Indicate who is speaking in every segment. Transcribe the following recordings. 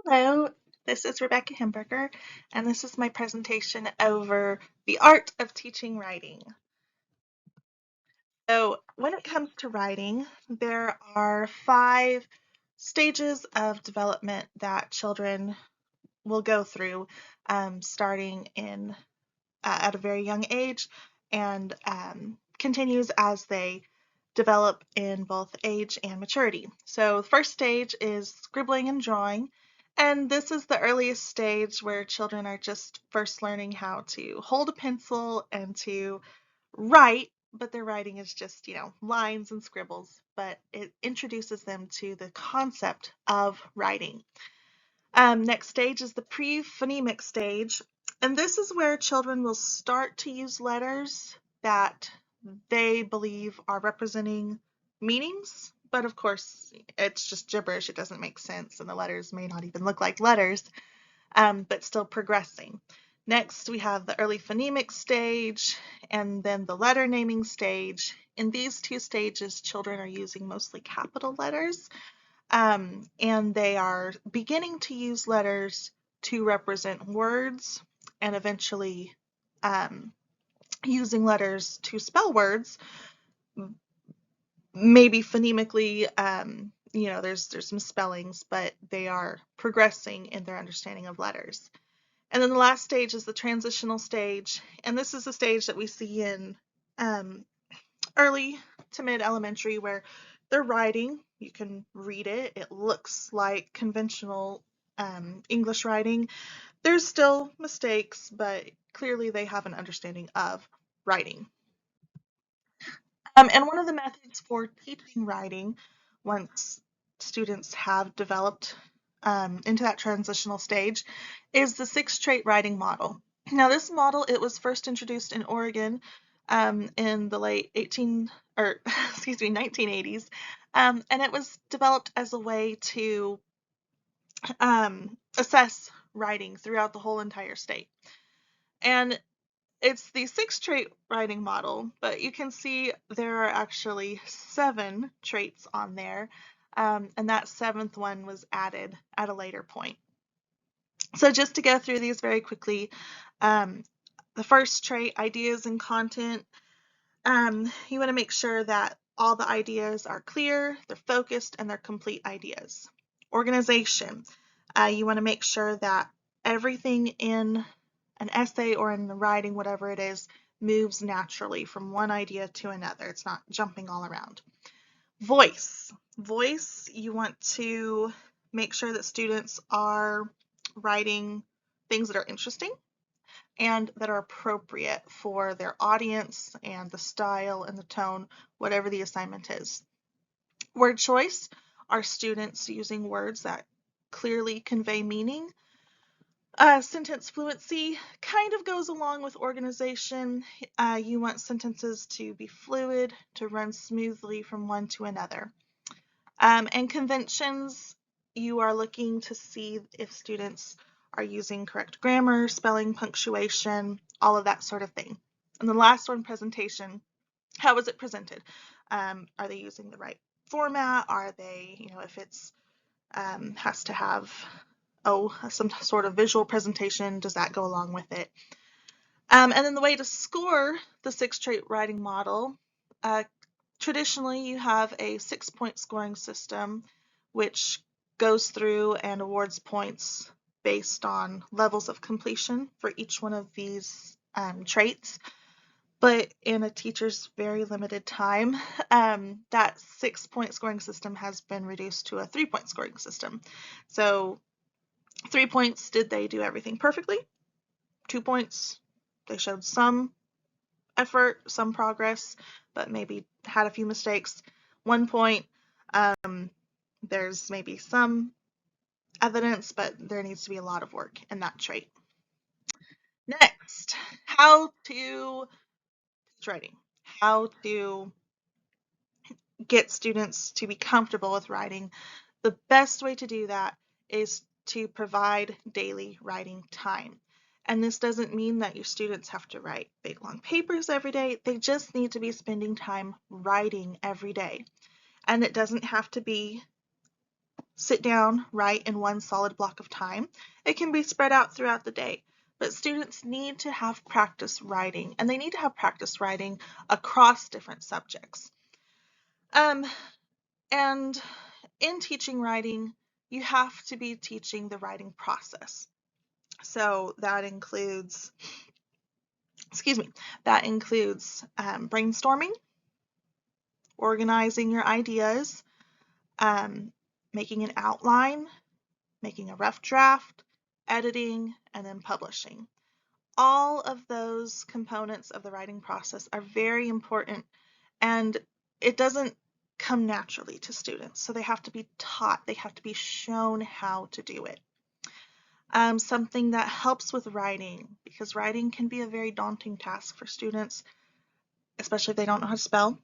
Speaker 1: Hello, this is Rebecca Hemberger, and this is my presentation over the art of teaching writing. So when it comes to writing, there are 5 stages of development that children will go through, starting at a very young age and continues as they develop in both age and maturity. So the first stage is scribbling and drawing, and this is the earliest stage where children are just first learning how to hold a pencil and to write, but their writing is just, lines and scribbles, but it introduces them to the concept of writing. Next stage is the pre-phonemic stage, and this is where children will start to use letters that they believe are representing meanings, but of course it's just gibberish, it doesn't make sense, and the letters may not even look like letters, but still progressing. Next, we have the early phonemic stage and then the letter naming stage. In these 2 stages, children are using mostly capital letters, and they are beginning to use letters to represent words and eventually using letters to spell words, maybe phonemically. There's some spellings, but they are progressing in their understanding of letters. And then the last stage is the transitional stage, and this is the stage that we see in early to mid elementary, where they're writing. You can read it. It looks like conventional English writing. There's still mistakes, but clearly they have an understanding of writing. And one of the methods for teaching writing, once students have developed into that transitional stage, is the 6-trait writing model. Now, this model, it was first introduced in Oregon in the late 1980s, and it was developed as a way to assess writing throughout the whole entire state. And it's the 6-trait writing model, but you can see there are actually 7 traits on there, and that 7th one was added at a later point. So just to go through these very quickly, the first trait, ideas and content, you want to make sure that all the ideas are clear, they're focused, and they're complete ideas. Organization, you want to make sure that everything in an essay or in the writing, whatever it is, moves naturally from one idea to another. It's not jumping all around. Voice, you want to make sure that students are writing things that are interesting and that are appropriate for their audience and the style and the tone, whatever the assignment is. Word choice, are students using words that clearly convey meaning? Sentence fluency kind of goes along with organization. You want sentences to be fluid, to run smoothly from one to another. And conventions, you are looking to see if students are using correct grammar, spelling, punctuation, all of that sort of thing. And the last one, presentation, how is it presented? Are they using the right format? Are they, if it's has to have some sort of visual presentation, does that go along with it? And then the way to score the 6-trait writing model, traditionally you have a 6-point scoring system which goes through and awards points based on levels of completion for each one of these traits. But in a teacher's very limited time, that 6-point scoring system has been reduced to a 3-point scoring system. So 3 points, did they do everything perfectly? 2 points, they showed some effort, some progress, but maybe had a few mistakes. 1 point, there's maybe some evidence, but there needs to be a lot of work in that trait. Next, how to teach writing. How to get students to be comfortable with writing. The best way to do that is to provide daily writing time. And this doesn't mean that your students have to write big long papers every day. They just need to be spending time writing every day. And it doesn't have to be sit down, write in one solid block of time. It can be spread out throughout the day, but students need to have practice writing, and they need to have practice writing across different subjects. Um, and in teaching writing, you have to be teaching the writing process. So that includes, brainstorming, organizing your ideas, um, making an outline, making a rough draft, editing, and then publishing. All of those components of the writing process are very important, and it doesn't come naturally to students. So they have to be taught, they have to be shown how to do it. Something that helps with writing, because writing can be a very daunting task for students, especially if they don't know how to spell,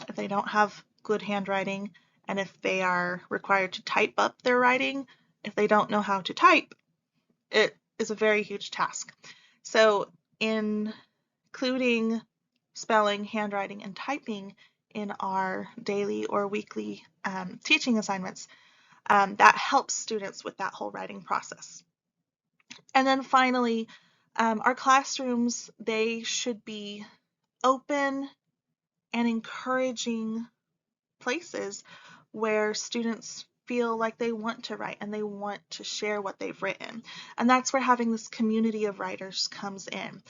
Speaker 1: if they don't have good handwriting, and if they are required to type up their writing. If they don't know how to type, it is a very huge task. So including spelling, handwriting, and typing in our daily or weekly teaching assignments, that helps students with that whole writing process. And then finally, our classrooms, they should be open and encouraging places where students feel like they want to write and they want to share what they've written. And that's where having this community of writers comes in.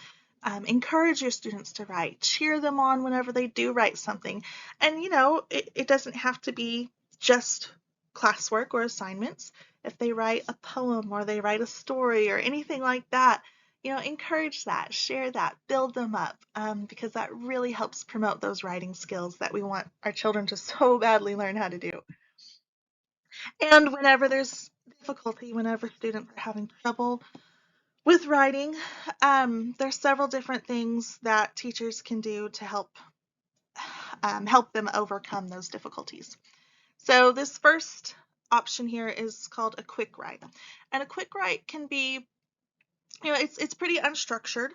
Speaker 1: Encourage your students to write, cheer them on whenever they do write something. And it doesn't have to be just classwork or assignments. If they write a poem or they write a story or anything like that, encourage that, share that, build them up, because that really helps promote those writing skills that we want our children to so badly learn how to do. And whenever there's difficulty, whenever students are having trouble with writing, there's several different things that teachers can do to help them overcome those difficulties. So this first option here is called a quick write. And a quick write can be, it's pretty unstructured,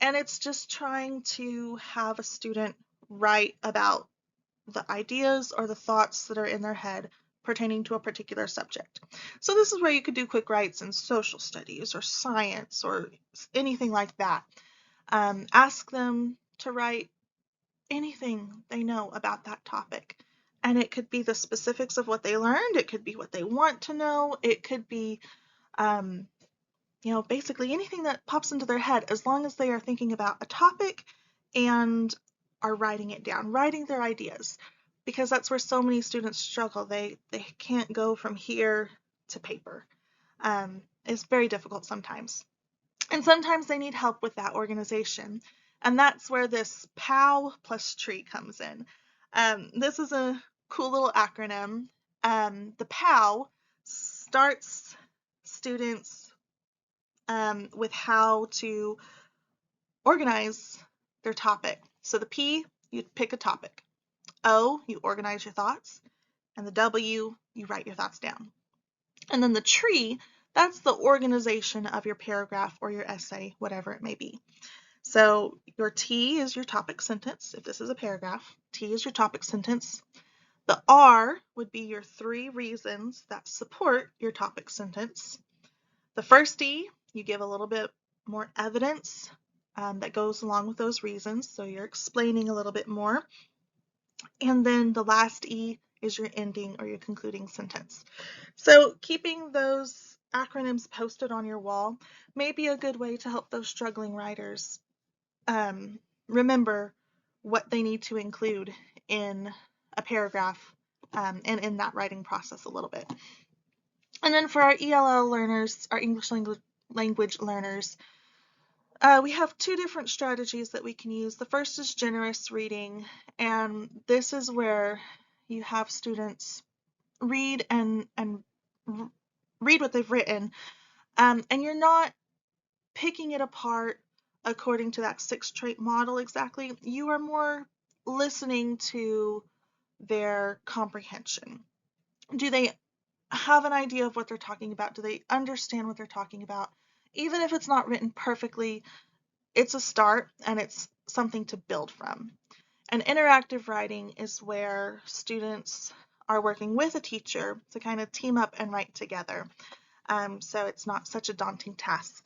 Speaker 1: and it's just trying to have a student write about the ideas or the thoughts that are in their head pertaining to a particular subject. So this is where you could do quick writes in social studies or science or anything like that. Ask them to write anything they know about that topic. And it could be the specifics of what they learned, it could be what they want to know, it could be basically anything that pops into their head, as long as they are thinking about a topic and are writing it down, writing their ideas, because that's where so many students struggle. They can't go from here to paper. It's very difficult sometimes. And sometimes they need help with that organization. And that's where this POW plus tree comes in. This is a cool little acronym. The POW starts students with how to organize their topic. So the P, you pick a topic. O, you organize your thoughts. And the W, you write your thoughts down. And then the tree, that's the organization of your paragraph or your essay, whatever it may be. So your T is your topic sentence. If this is a paragraph, T is your topic sentence. The R would be your 3 reasons that support your topic sentence. The first E, you give a little bit more evidence that goes along with those reasons, so you're explaining a little bit more. And then the last E is your ending or your concluding sentence. So keeping those acronyms posted on your wall may be a good way to help those struggling writers remember what they need to include in a paragraph and in that writing process a little bit. And then for our ELL learners, our English language learners, we have 2 different strategies that we can use. The first is generous reading, and this is where you have students read and read what they've written, and you're not picking it apart according to that 6-trait model exactly. You are more listening to their comprehension. Do they have an idea of what they're talking about? Do they understand what they're talking about? Even if it's not written perfectly, it's a start and it's something to build from. And interactive writing is where students are working with a teacher to kind of team up and write together. So it's not such a daunting task.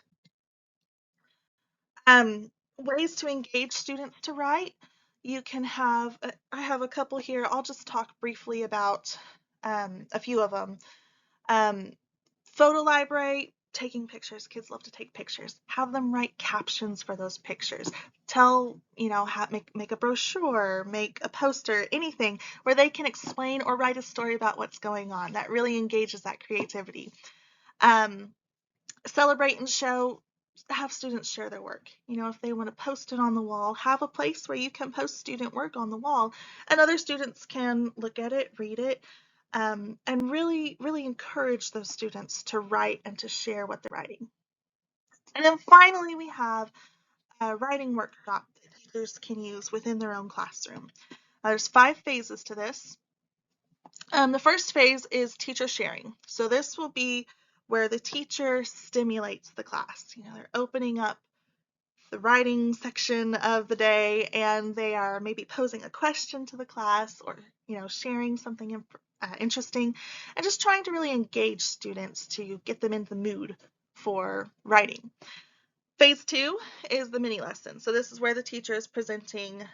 Speaker 1: Ways to engage students to write. You can have, I have a couple here. I'll just talk briefly about a few of them. Photo library, taking pictures. Kids love to take pictures. Have them write captions for those pictures. Tell, make a brochure, make a poster, anything where they can explain or write a story about what's going on. That really engages that creativity. Celebrate and show, have students share their work. If they want to post it on the wall, have a place where you can post student work on the wall and other students can look at it, read it, and really, really encourage those students to write and to share what they're writing. And then finally, we have a writing workshop that teachers can use within their own classroom. There's 5 phases to this. The first phase is teacher sharing. So this will be where the teacher stimulates the class. They're opening up the writing section of the day and they are maybe posing a question to the class or, sharing something interesting and just trying to really engage students to get them in the mood for writing. Phase 2 is the mini lesson. So this is where the teacher is presenting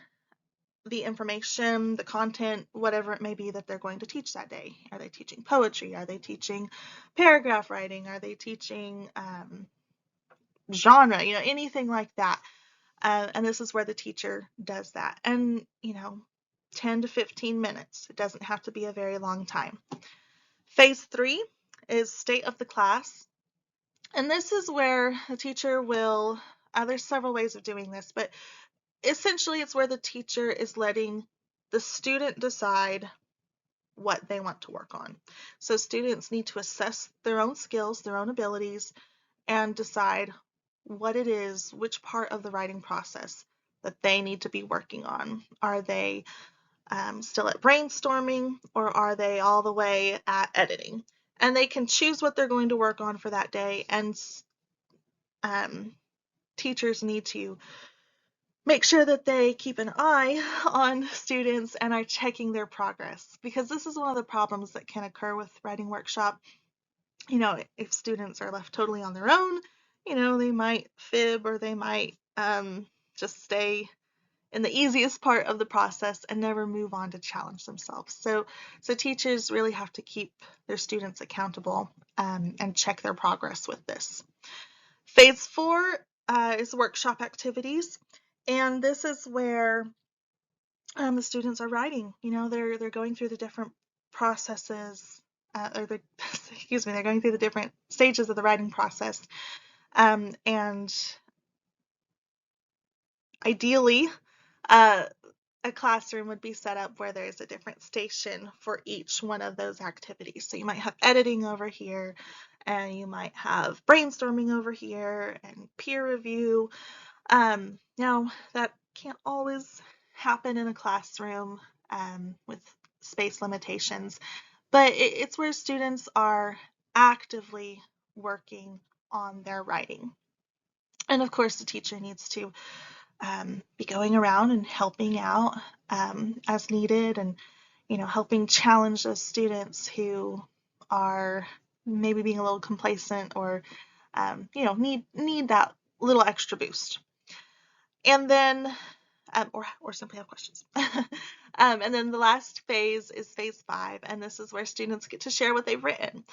Speaker 1: the information, the content, whatever it may be that they're going to teach that day. Are they teaching poetry? Are they teaching paragraph writing? Are they teaching genre? Anything like that. And this is where the teacher does that. And, 10 to 15 minutes. It doesn't have to be a very long time. Phase 3 is state of the class. And this is where the teacher will, there's several ways of doing this, but essentially it's where the teacher is letting the student decide what they want to work on. So students need to assess their own skills, their own abilities, and decide what it is, which part of the writing process that they need to be working on. Are they still at brainstorming or are they all the way at editing? And they can choose what they're going to work on for that day, and teachers need to make sure that they keep an eye on students and are checking their progress, because this is one of the problems that can occur with writing workshop. If students are left totally on their own, they might fib or they might just stay in the easiest part of the process and never move on to challenge themselves. So teachers really have to keep their students accountable and check their progress with this. Phase 4 is workshop activities, and this is where the students are writing. They're going through the different processes, or they're going through the different stages of the writing process, and ideally, a classroom would be set up where there's a different station for each one of those activities. So you might have editing over here, and you might have brainstorming over here, and peer review. Now, that can't always happen in a classroom with space limitations, but it's where students are actively working on their writing. And of course, the teacher needs to be going around and helping out as needed, and helping challenge those students who are maybe being a little complacent or need that little extra boost. And then or simply have questions. And then the last phase is phase 5, and this is where students get to share what they've written.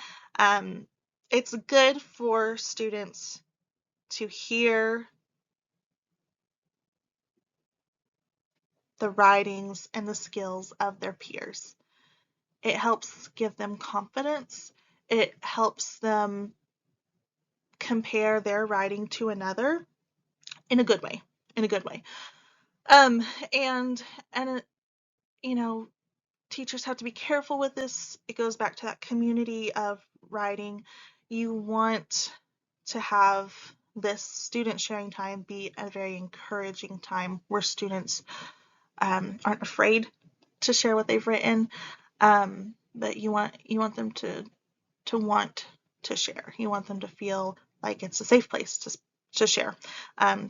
Speaker 1: It's good for students to hear the writings and the skills of their peers. It helps give them confidence. It helps them compare their writing to another in a good way. And teachers have to be careful with this. It goes back to that community of writing. You want to have this student sharing time be a very encouraging time where students aren't afraid to share what they've written, but you want them to want to share. You want them to feel like it's a safe place to share,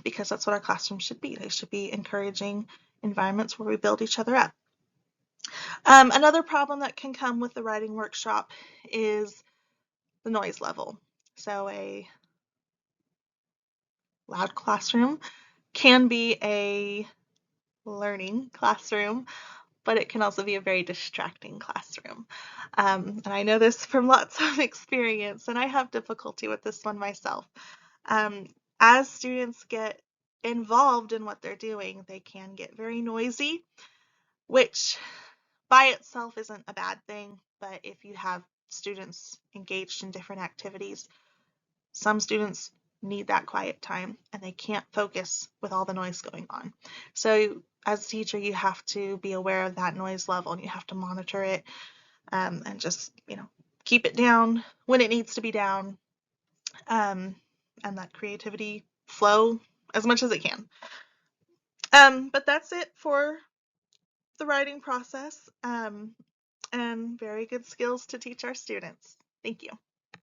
Speaker 1: because that's what our classrooms should be. They should be encouraging environments where we build each other up. Another problem that can come with the writing workshop is the noise level. So a loud classroom can be a learning classroom, but it can also be a very distracting classroom. And I know this from lots of experience, and I have difficulty with this one myself. Um, as students get involved in what they're doing, they can get very noisy, which by itself isn't a bad thing, but if you have students engaged in different activities, some students need that quiet time and they can't focus with all the noise going on. So as a teacher, you have to be aware of that noise level and you have to monitor it, and just, keep it down when it needs to be down, and let creativity flow as much as it can. But that's it for the writing process, and very good skills to teach our students. Thank you.